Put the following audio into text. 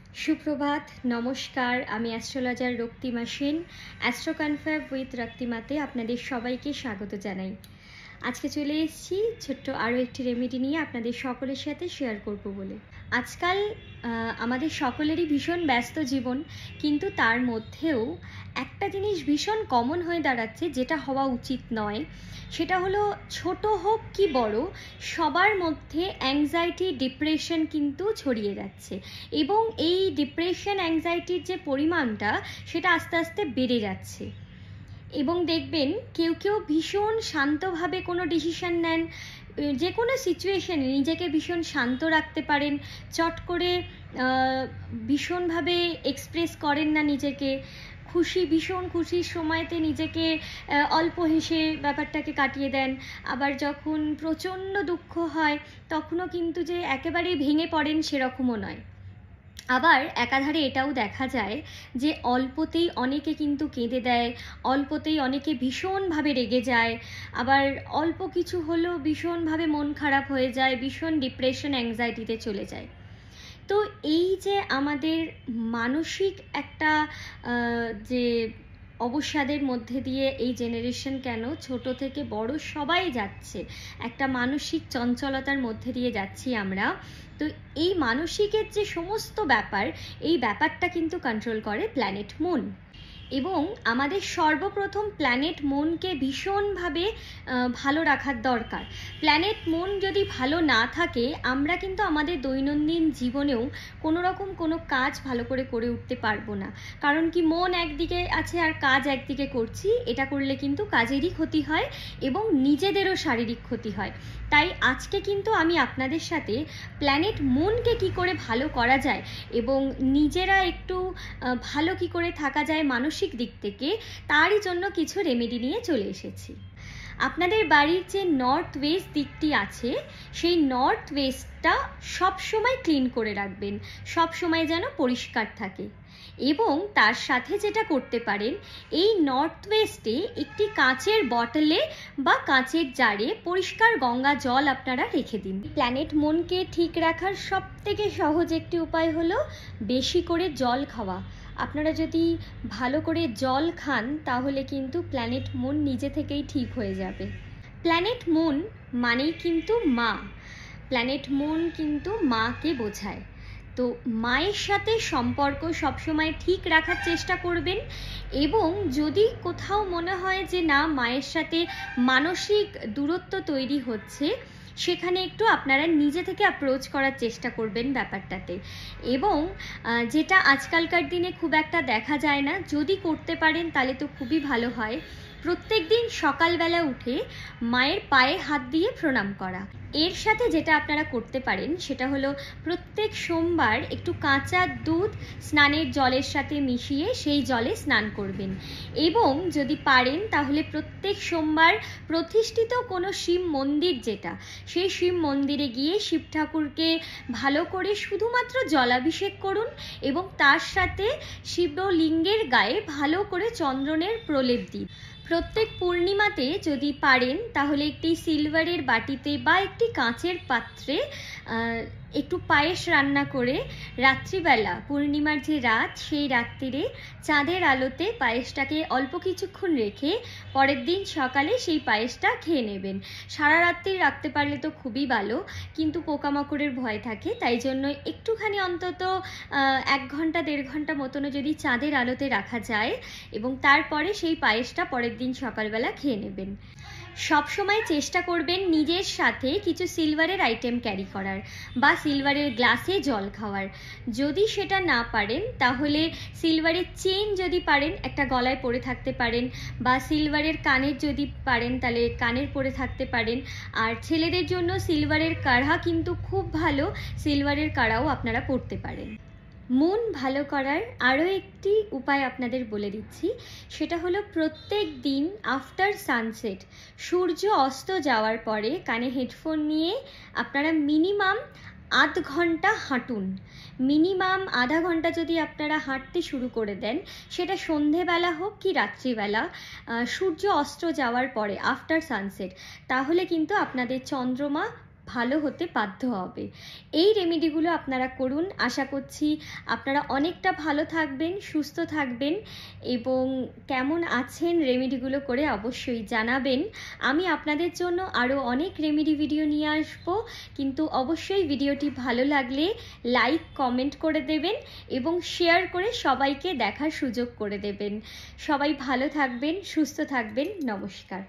সুপ্রভাত, নমস্কার। আমি astrologer Raktima Sen. Astro confab with রক্তিমাতে আপনাদের সবাইকে স্বাগত জানাই। আজকে চলে এসেছি ছোট্ট আরও একটি রেমেডি নিয়ে আপনাদের সকলের সাথে শেয়ার করব বলে। আজকাল আমাদের সকলেরই ভীষণ ব্যস্ত জীবন, কিন্তু তার মধ্যেও একটা জিনিস ভীষণ কমন হয়ে দাঁড়াচ্ছে, যেটা হওয়া উচিত নয়। সেটা হলো, ছোট হোক কি বড়, সবার মধ্যে অ্যাংজাইটি, ডিপ্রেশন কিন্তু ছড়িয়ে যাচ্ছে। এবং এই ডিপ্রেশন, অ্যাংজাইটির যে পরিমাণটা, সেটা আস্তে আস্তে বেড়ে যাচ্ছে। এবং দেখবেন কেউ কেউ ভীষণ শান্তভাবে কোনো ডিসিশন নেন, যে কোনো সিচুয়েশনে নিজেকে ভীষণ শান্ত রাখতে পারেন, চট করে ভীষণভাবে এক্সপ্রেস করেন না নিজেকে। ভীষণ খুশির সময়তে নিজেকে অল্প হেসে ব্যাপারটাকে কাটিয়ে দেন। আবার যখন প্রচণ্ড দুঃখ হয়, তখনও কিন্তু যে একেবারেই ভেঙে পড়েন সেরকমও নয়। আবার একাধারে এটাও দেখা যায় যে অল্পতেই অনেকে কিন্তু কেঁদে দেয়, অল্পতেই অনেকে ভীষণভাবে রেগে যায়, আবার অল্প কিছু হলেও ভীষণভাবে মন খারাপ হয়ে যায়, ভীষণ ডিপ্রেশন, অ্যাংজাইটিতে চলে যায়। তো এই যে আমাদের মানসিক একটা যে অবসাদের মধ্যে দিয়ে এই জেনারেশন, কেন ছোট থেকে বড় সবাই যাচ্ছে, একটা মানসিক চঞ্চলতার মধ্যে দিয়ে যাচ্ছি আমরা। তো এই মানসিকের যে সমস্ত ব্যাপার, এই ব্যাপারটা কিন্তু কন্ট্রোল করে প্ল্যানেট মুন। এবং আমাদের সর্বপ্রথম প্ল্যানেট মুনকে ভীষণভাবে ভালো রাখার দরকার। প্ল্যানেট মুন যদি ভালো না থাকে, আমরা কিন্তু আমাদের দৈনন্দিন জীবনেও কোনো রকম কোনো কাজ ভালো করে করে উঠতে পারবো না। কারণ কি, মন একদিকে আছে আর কাজ একদিকে করছি, এটা করলে কিন্তু কাজেরই ক্ষতি হয় এবং নিজেদেরও শারীরিক ক্ষতি হয়। তাই আজকে কিন্তু আমি আপনাদের সাথে প্ল্যানেট মুনকে কি করে ভালো করা যায় এবং নিজেরা একটু ভালো কি করে থাকা যায় মানসিক দিক থেকে, তারই জন্য কিছু রেমেডি নিয়ে চলে এসেছি। আপনাদের বাড়ির যে নর্থ ওয়েস্ট দিকটি আছে, সেই নর্থ ওয়েস্টটা সবসময় ক্লিন করে রাখবেন, সবসময় যেন পরিষ্কার থাকে। এবং তার সাথে যেটা করতে পারেন, এই নর্থ ওয়েস্টে একটি কাঁচের বটলে বা কাঁচের জারে পরিষ্কার গঙ্গা জল আপনারা রেখে দিন। প্ল্যানেট মনকে ঠিক রাখার সব থেকে সহজ একটি উপায় হলো বেশি করে জল খাওয়া। আপনারা যদি ভালো করে জল খান, তাহলে কিন্তু প্ল্যানেট মুন নিজে থেকেই ঠিক হয়ে যাবে। প্ল্যানেট মুন মানেই কিন্তু মা। প্ল্যানেট মুন কিন্তু মাকে বোঝায়। তো মায়ের সাথে সম্পর্ক সবসময় ঠিক রাখার চেষ্টা করবেন। এবং যদি কোথাও মনে হয় যে না, মায়ের সাথে মানসিক দূরত্ব তৈরি হচ্ছে, সেখানে একটু আপনারা নিজে থেকে অ্যাপ্রোচ করার চেষ্টা করবেন ব্যাপারটাতে। এবং যেটা আজকালকার দিনে খুব একটা দেখা যায় না, যদি করতে পারেন তাহলে তো খুবই ভালো হয়। প্রত্যেক দিন সকালবেলা উঠে মায়ের পায়ে হাত দিয়ে প্রণাম করা। এর সাথে যেটা আপনারা করতে পারেন, সেটা হলো প্রত্যেক সোমবার একটু কাঁচা দুধ স্নানের জলের সাথে মিশিয়ে সেই জলে স্নান করবেন। এবং যদি পারেন তাহলে প্রত্যেক সোমবার প্রতিষ্ঠিত কোনো শিব মন্দির যেটা, সেই শিব মন্দিরে গিয়ে শিব ঠাকুরকে ভালো করে শুধুমাত্র জলাভিষেক করুন এবং তার সাথে শিবলিঙ্গের গায়ে ভালো করে চন্দনের প্রলেপ দিন। প্রত্যেক পূর্ণিমাতে যদি পারেন তাহলে একটি সিলভারের বাটিতে বা একটি কাঁচের পাত্রে একটু পায়েস রান্না করে রাত্রিবেলা, পূর্ণিমার যে রাত, সেই রাত্রিরে চাঁদের আলোতে পায়েসটাকে অল্প কিছুক্ষণ রেখে পরের দিন সকালে সেই পায়েসটা খেয়ে নেবেন। সারা রাত্রি রাখতে পারলে তো খুবই ভালো, কিন্তু পোকামাকড়ের ভয় থাকে, তাই জন্য একটুখানি অন্তত 1 ঘন্টা 1.5 ঘন্টা মতনও যদি চাঁদের আলোতে রাখা যায় এবং তারপরে সেই পায়েসটা পরের দিন সকালবেলা খেয়ে নেবেন। সবসময় চেষ্টা করবেন নিজের সাথে কিছু সিলভারের আইটেম ক্যারি করার বা সিলভারের গ্লাসে জল খাওয়ার। যদি সেটা না পারেন তাহলে সিলভারের চেন যদি পারেন একটা গলায় পরে থাকতে পারেন, বা সিলভারের কানের যদি পারেন তাহলে কানের পরে থাকতে পারেন। আর ছেলেদের জন্য সিলভারের কাড়া কিন্তু খুব ভালো, সিলভারের কাড়াও আপনারা পরতে পারেন। মন ভালো করার আরও একটি উপায় আপনাদের বলে দিচ্ছি, সেটা হলো প্রত্যেক দিন আফটার সানসেট, সূর্য অস্ত যাওয়ার পরে কানে হেডফোন নিয়ে আপনারা মিনিমাম আধ ঘন্টা হাঁটুন। মিনিমাম আধা ঘন্টা যদি আপনারা হাঁটতে শুরু করে দেন, সেটা সন্ধেবেলা হোক কি রাত্রিবেলা, সূর্য অস্ত যাওয়ার পরে আফটার সানসেট, তাহলে কিন্তু আপনাদের চন্দ্রমা ভালো হতে বাধ্য হবে। এই রেমেডিগুলো আপনারা করুন, আশা করছি আপনারা অনেকটা ভালো থাকবেন, সুস্থ থাকবেন এবং কেমন আছেন রেমেডিগুলো করে অবশ্যই জানাবেন। আমি আপনাদের জন্য আরও অনেক রেমেডি ভিডিও নিয়ে আসব, কিন্তু অবশ্যই ভিডিওটি ভালো লাগলে লাইক কমেন্ট করে দেবেন এবং শেয়ার করে সবাইকে দেখার সুযোগ করে দেবেন। সবাই ভালো থাকবেন, সুস্থ থাকবেন। নমস্কার।